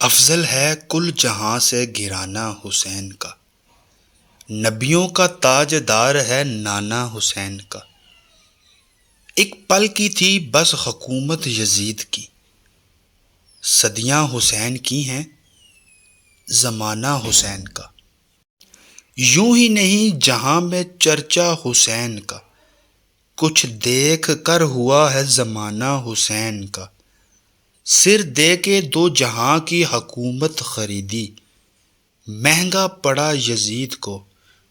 افضل ہے کل جہاں سے گرانا حسین کا، نبیوں کا تاج دار ہے نانا حسین کا۔ ایک پل کی تھی بس حکومت یزید کی، صدیاں حسین کی ہیں زمانہ حسین کا۔ یوں ہی نہیں جہاں میں چرچا حسین کا، کچھ دیکھ کر ہوا ہے زمانہ حسین کا۔ سر دے کے دو جہاں کی حکومت خریدی، مہنگا پڑا یزید کو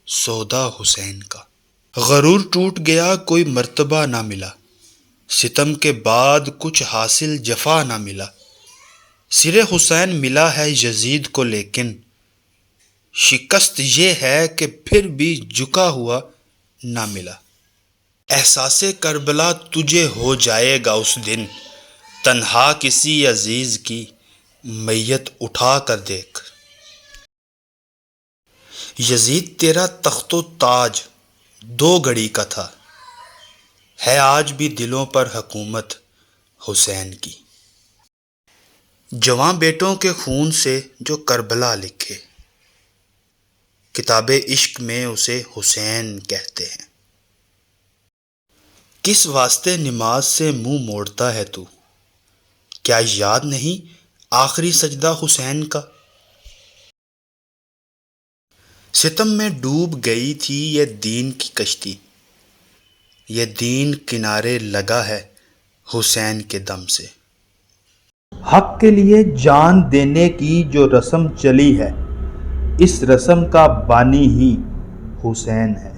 سودا حسین کا۔ غرور ٹوٹ گیا کوئی مرتبہ نہ ملا، ستم کے بعد کچھ حاصل جفا نہ ملا۔ سر حسین ملا ہے یزید کو لیکن شکست یہ ہے کہ پھر بھی جھکا ہوا نہ ملا۔ احساس کربلا تجھے ہو جائے گا اس دن، تنہا کسی عزیز کی میت اٹھا کر دیکھ۔ یزید تیرا تخت و تاج دو گھڑی کا تھا، ہے آج بھی دلوں پر حکومت حسین کی۔ جواں بیٹوں کے خون سے جو کربلا لکھے، کتاب عشق میں اسے حسین کہتے ہیں۔ کس واسطے نماز سے منہ موڑتا ہے تو، کیا یاد نہیں آخری سجدہ حسین کا؟ ستم میں ڈوب گئی تھی یہ دین کی کشتی، یہ دین کنارے لگا ہے حسین کے دم سے۔ حق کے لیے جان دینے کی جو رسم چلی ہے، اس رسم کا بانی ہی حسین ہے۔